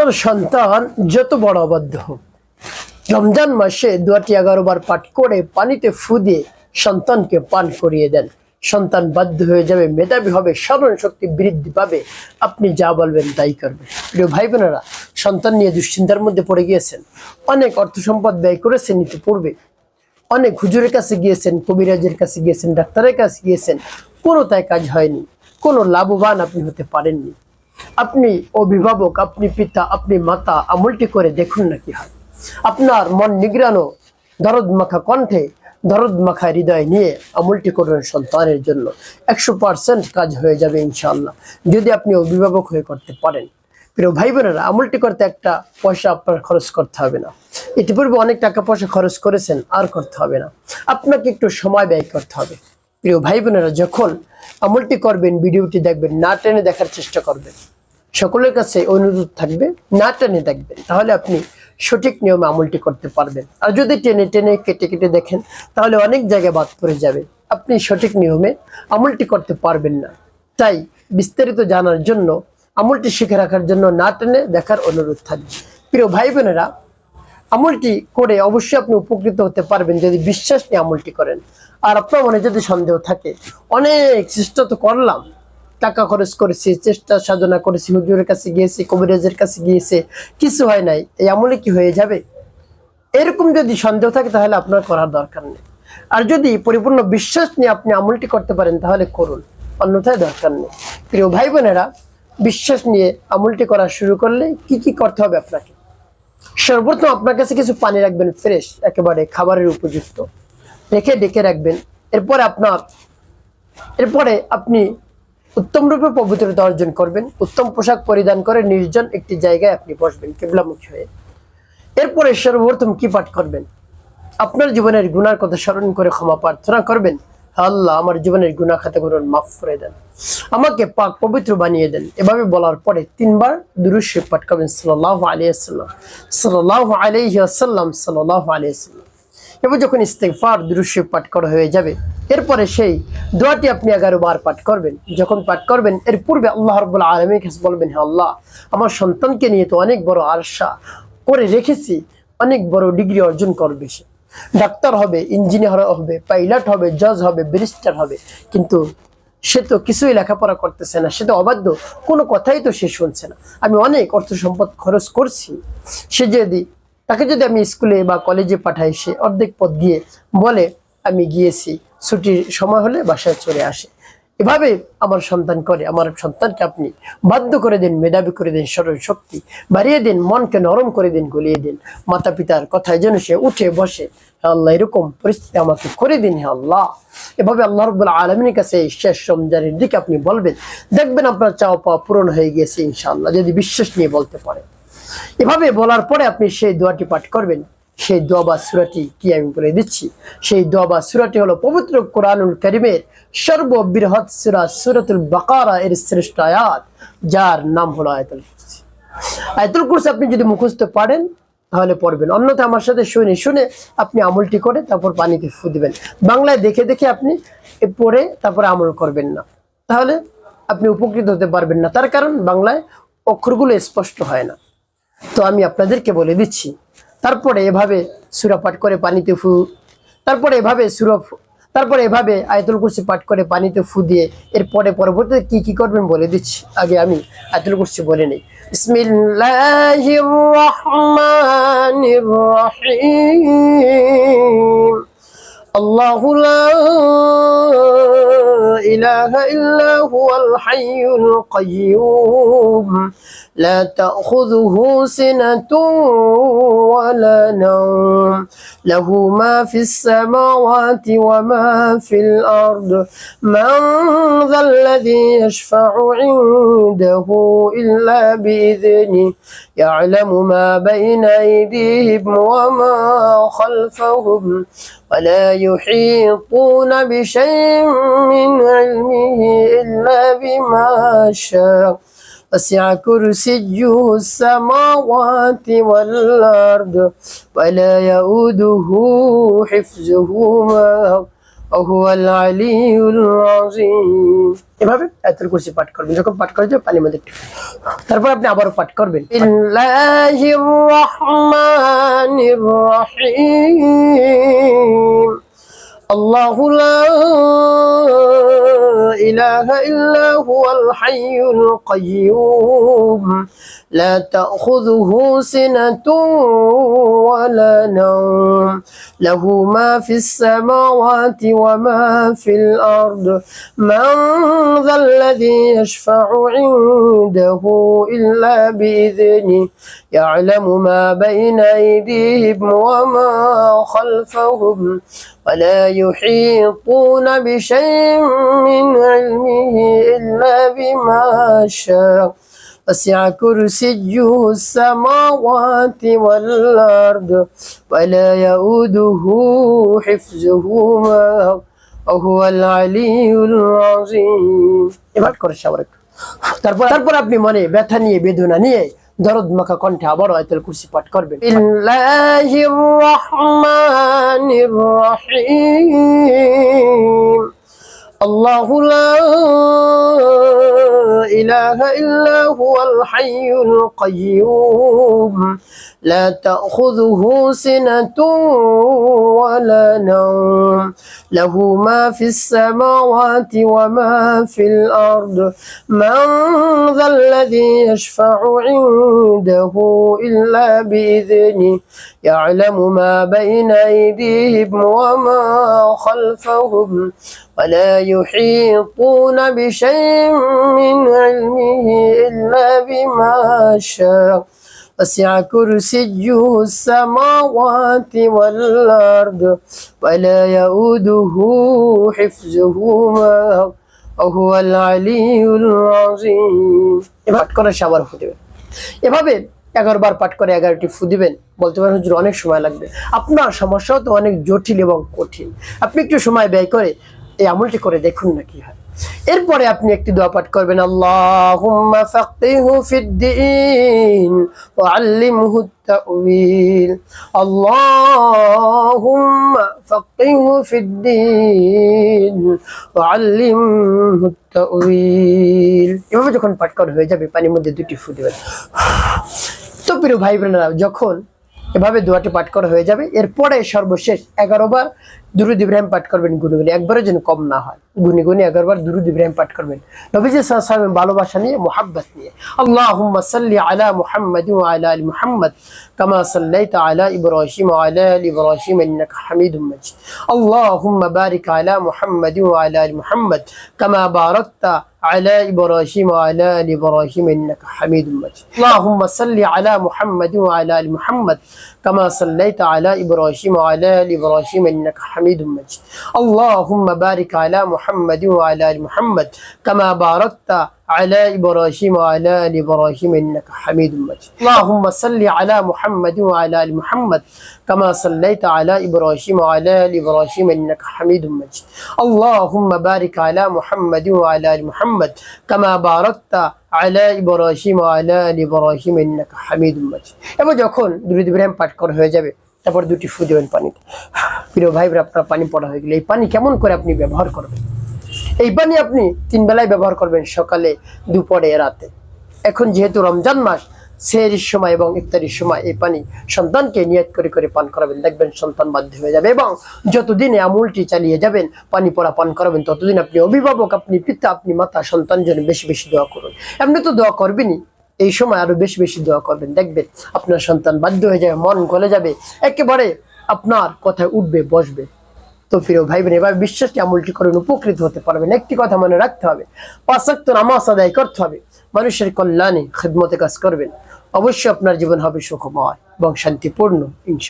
আপনার সন্তান যত বড় অবাধ্য হোক, রমজান মাসে দোয়াটি 11 বার পাঠ করে পানিতে ফু দিয়ে সন্তানকে পান করিয়ে দেন। সন্তান বাধ্য হয়ে যাবে, মেধাবী হবে, স্মরণ শক্তি বৃদ্ধি পাবে, আপনি যা বলবেন তাই করবে। প্রিয় ভাই বোনেরা, সন্তান নিয়ে দুশ্চিন্তার মধ্যে পড়ে গিয়েছেন, অনেক অর্থ সম্পদ ব্যয় করেছেন ইতিপূর্বে, অনেক হুজুরের কাছে গিয়েছেন, কবিরাজের কাছে গিয়েছেন, ডাক্তারের কাছে গিয়েছেন, কোনোটাই কাজ হয়নি, কোনো লাভবান আপনি হতে পারেননি। আপনি অভিভাবক, আপনি পিতা, আপনি মাতা, আমলটি করে দেখুন না কি হয়। আপনার মন নিগড়ানো, দরদ মাখা কণ্ঠে, দরদ মাখা হৃদয় নিয়ে আমলটি করবেন সন্তানের জন্য। 100% কাজ হয়ে যাবে ইনশাআল্লাহ, যদি আপনি অভিভাবক হয়ে করতে পারেন। প্রিয় ভাই বোনেরা, আমলটি করতে একটা পয়সা আপনার খরচ করতে হবে না। ইতিপূর্বে অনেক টাকা পয়সা খরচ করেছেন, আর করতে হবে না। আপনাকে একটু সময় ব্যয় করতে হবে। প্রিয় ভাই বোনেরা, যখন আমলটি করবেন, ভিডিওটি দেখবেন, না টেনে দেখার চেষ্টা করবেন। সকলের কাছে অনুরোধ থাকবে, না টেনে দেখবেন, তাহলে আপনি সঠিক নিয়মে আমলটি করতে পারবেন। আর যদি টেনে টেনে কেটে কেটে দেখেন, তাহলে অনেক জায়গায় বাদ পড়ে যাবে, আপনি সঠিক নিয়মে আমলটি করতে পারবেন না। তাই বিস্তারিত জানার জন্য, আমলটি শিখে রাখার জন্য না টেনে দেখার অনুরোধ থাকবে। প্রিয় ভাই বোনেরা, আমলটি করে অবশ্যই আপনি উপকৃত হতে পারবেন যদি বিশ্বাস নিয়ে আমলটি করেন। আর আপনার মনে যদি সন্দেহ থাকে, অনেক চেষ্টা তো করলাম, টাকা খরচ করেছি, চেষ্টা সাধনা করেছি, হুজুরের কাছে গিয়েছি, কবিরাজের কাছে গিয়েছে, কিছু হয় নাই, এই আমলে কি হয়ে যাবে? এরকম যদি সন্দেহ থাকে, তাহলে আপনার করার দরকার নেই। আর যদি পরিপূর্ণ বিশ্বাস নিয়ে আপনি আমলটি করতে পারেন, তাহলে করুন, অন্যথায় দরকার নেই। প্রিয় ভাই বোনেরা, বিশ্বাস নিয়ে আমলটি করা শুরু করলে কি কি করতে হবে আপনাকে? সর্বপ্রথম আপনার কাছে কিছু পানি রাখবেন, ফ্রেশ, একেবারে খাবারের উপযুক্ত, রেখে ডেকে রাখবেন। এরপরে আপনি উত্তম রূপে পবিত্রতা অর্জন করবেন। উত্তম পোশাক পরিধান করে নির্জন একটি জায়গায় আপনি বসবেন কিবলামুখী হয়ে। এরপরে সর্বপ্রথম কি পাঠ করবেন? আপনার জীবনের গুনার কথা স্মরণ করে ক্ষমা প্রার্থনা করবেন। আল্লাহ, আমার জীবনের গুনাহ খাতাগুলো মাফ করে দেন, আমাকে পাক পবিত্র বানিয়ে দেন। এভাবে বলার পরে 3 বার দুরূদ শরীফ পাঠ করবেন, সাল্লাল্লাহু আলাইহি ওয়াসাল্লাম, সাল্লাল্লাহু আলাইহি ওয়াসাল্লাম, সাল্লাল্লাহু আলাইহি ওয়াসাল্লাম। এবার যখন ইস্তেগফার দুরূদ শরীফ পাঠ করা হয়ে যাবে, এরপরে সেই দোয়াটি আপনি 11 বার পাঠ করবেন। যখন পাঠ করবেন, এর পূর্বে আল্লাহ রাব্বুল আলামিনের কাছে বলবেন, হে আল্লাহ, আমার সন্তানকে নিয়ে তো অনেক বড় আশা করে রেখেছি, অনেক বড় ডিগ্রি অর্জন করবে, সে ডাক্তার হবে, ইঞ্জিনিয়ার হবে, পাইলট হবে, জজ হবে, ব্যারিস্টার হবে, কিন্তু সে তো কিছুই লেখাপড়া করতেছে না, সে তো অবাধ্য, কোনো কথাই তো সে শুনছে না। আমি অনেক অর্থ সম্পদ খরচ করছি, সে যদি তাকে যদি আমি স্কুলে বা কলেজে পাঠাই, সে অর্ধেক পথ গিয়ে বলে আমি গিয়েছি, ছুটির সময় হলে বাসায় চলে আসে। এভাবে আমার সন্তান করে। আমার সন্তানকে আপনি বাধ্য করে দিন, মেধাবী করে দিন, স্মরণ শক্তি বাড়িয়ে দিন, মনকে নরম করে দিন, গলিয়ে দিন। মাতা পিতার কথায় যেন সে উঠে বসে, হে আল্লাহ, এরকম পরিস্থিতি আমাকে করে দিন, হে আল্লাহ। এভাবে আল্লাহ রাব্বুল আলামিনের কাছে শেষ রমজানের দিকে আপনি বলবেন, দেখবেন আপনার চাওয়া পাওয়া পূরণ হয়ে গিয়েছে ইনশাআল্লাহ, যদি বিশ্বাস নিয়ে বলতে পারেন। এভাবে বলার পরে আপনি সেই দোয়াটি পাঠ করবেন। সেই দোয়া বা সূরাটি কি আমি বলে দিচ্ছি। সেই দোয়া বা সূরাটি হলো পবিত্র কোরআনুল কারীমের সর্ববৃহৎ সূরা, সূরাতুল বাকারা এর শ্রেষ্ঠ আয়াত, যার নাম হলো আয়াতুল কুরসি। আয়াতুল কুরসি আপনি যদি মুখস্থ পারেন তাহলে পড়বেন, অন্যথায় আমার সাথে শুনে আপনি আমলটি করে তারপর পানিতে ফু দিবেন। বাংলায় দেখে দেখে আপনি পড়ে তারপরে আমল করবেন না, তাহলে আপনি উপকৃত হতে পারবেন না। তার কারণ বাংলায় অক্ষরগুলো স্পষ্ট হয় না। তো আমি আপনাদেরকে বলে দিচ্ছি, তারপরে এভাবে সূরা পাঠ করে পানিতে ফু, তারপরে এভাবে আয়াতুল কুরসি পাঠ করে পানিতে ফু দিয়ে এরপরে পরবর্তীতে কি কি করবেন বলে দিচ্ছি। আগে আমি আয়াতুল কুরসি বলে নেই। বিসমিল্লাহির রহমানির রহিম। আল্লাহু লা ইলাহা ইল্লা হুয়াল হাইয়ুল কাইয়্যুম لا تأخذه سنة ولا نوم له ما في السماوات وما في الأرض من ذا الذي يشفع عنده إلا بإذنه يعلم ما بين أيديهم وما خلفهم ولا يحيطون بشيء من علمه إلا بما شاء وسع كرسيه السماوات والأرض ولا يؤوده حفظهما وهو العلي العظيم। এভাবে আয়াতুল কুরসি পাঠ করবেন। যখন পাঠ করে যাবে পানির মধ্যে তারপর আপনি আবারও পাঠ করবেন বিসমিল্লাহির রহমানির রহিম الله لا إله إلا هو الحي القيوم لا تأخذه سنة ولا نوم له ما في السماوات وما في الأرض من ذا الذي يشفع عنده إلا بإذنه يعلم ما بين أيديهم وما خلفهم ولا يحيطون بشيء من علمه إلا بما شاء وسع كرسيه السماوات والأرض ولا يؤوده حفظهما وهو العلي العظيم। এবার করে সবার তারপর আপনি মনে ব্যথা নিয়ে বেদনা নিয়ে দরদ মাখা কণ্ঠে আবার আয়াতুল কুরসি পাঠ করবেন বিসমিল্লাহির রহমানির রহিম الله لا إله إلا هو الحي القيوم لا تأخذه سنة ولا نوم له ما في السماوات وما في الأرض من ذا الذي يشفع عنده إلا بإذنه يعلم ما بين أيديهم وما خلفهم ولا يحيطون بشيء من علمه إلا بما شاء وسع كرسيه السماوات والأرض ولا يؤوده حفظهما وهو العلي العظيم। এবার করে সবার ফুটবে এভাবে 11 বার পাঠ করে 11টি ফু দিবেন। বলতে পারেন হুজুর অনেক সময় লাগবে, আপনার সমস্যাও তো অনেক জটিল এবং কঠিন, আপনি একটু সময় ব্যয় করে এই আমলটি করে দেখুন না কি হয়। এরপরে আপনি একটি দোয়া পাঠ করবেন আল্লাহুম্মা ফাক্কিহু ফিদ্দীন ওয়া আল্লিমহু তাউইল আল্লাহুম্মা ফাক্কিহু ফিদ্দীন ওয়া আল্লিমহু তাউইল। এভাবে যখন পাঠ করা হয়ে যাবে পানির মধ্যে 2টি ফু দিবেন। তো প্রিয় ভাই বোনেরা, যখন এভাবে দোয়াটি পাঠ করা হয়ে যাবে এরপরে সর্বশেষ 11 বার দুরূদ ইব্রাহিম পাঠ করবেন গুনগুনি, একবারের জন্য কম না হয়, গুনি 11 বার দুরূদ ইব্রাহিম পাঠ করবেন নবীজি সাল্লাল্লাহু আলাইহি ওয়াসাল্লামের ভালোবাসা নিয়ে, মুহাব্বত নিয়ে। আল্লাহুম্মা সাল্লি আলা মুহাম্মাদ ওয়া আলা আলি মুহাম্মাদ কামা সাল্লাইতা আলা ইব্রাহিম ওয়া আলা আলি ইব্রাহিম ইন্নাকা হামিদুম মাজিদ। আল্লাহুম্মা বারিক আলা মুহাম্মাদ ওয়া আলা আলি মুহাম্মাদ কামা বারাকতা على إبراهيم وعلى آل إبراهيم إنك حميد مجيد اللهم صل على محمد وعلى آل محمد كما صليت على إبراهيم وعلى آل إبراهيم إنك حميد مجيد اللهم بارك على محمد وعلى آل محمد كما باركت على إبراهيم وعلى آل إبراهيم إنك حميد مجيد اللهم صل على محمد وعلى آل محمد كما صليت على إبراهيم وعلى آل إبراهيم إنك حميد مجيد اللهم بارك على محمد وعلى آل محمد كما باركت على إبراهيم وعلى آل إبراهيم إنك حميد مجيد। এবার যখন দুরূদ ইব্রাহিম পাঠ করা হয়ে যাবে তারপর 2টি ফু দিবেন পানিতে। প্রিয় ভাই বোনেরা, আপনার পানি পড়া হয়ে গেলে এই পানি কেমন করে আপনি ব্যবহার করবেন? এই পানি আপনি 3 বেলায় ব্যবহার করবেন, সকালে, দুপুরে, রাতে। এখন যেহেতু রমজান মাস, সেহরির সময় এবং ইফতারির সময় এই পানি সন্তানকে নিয়ত করে করে পান করাবেন, দেখবেন সন্তান বাধ্য হয়ে যাবে। এবং যতদিন এই আমলটি চালিয়ে যাবেন, পানি পড়া পান করাবেন, ততদিন আপনি অভিভাবক, আপনি পিতা, আপনি মাতা, সন্তানের জন্য বেশি বেশি দোয়া করুন। এমনি তো দোয়া করবেনই, এই সময় আরো বেশি বেশি দোয়া করবেন, দেখবেন আপনার সন্তান বাধ্য হয়ে যাবে, মন গলে যাবে, একেবারে আপনার কথায় উঠবে বসবে। তো প্রিয় ভাই বোন, এবার বিশ্বাসী আমলটি করেন, উপকৃত হতে পারবেন। একটি কথা মনে রাখতে হবে, 5 ওয়াক্ত নামাজ আদায় করতে হবে, মানুষের কল্যাণে খিদমতে কাজ করবেন, অবশ্যই আপনার জীবন হবে সুখময় এবং শান্তিপূর্ণ ইনশাআল্লাহ।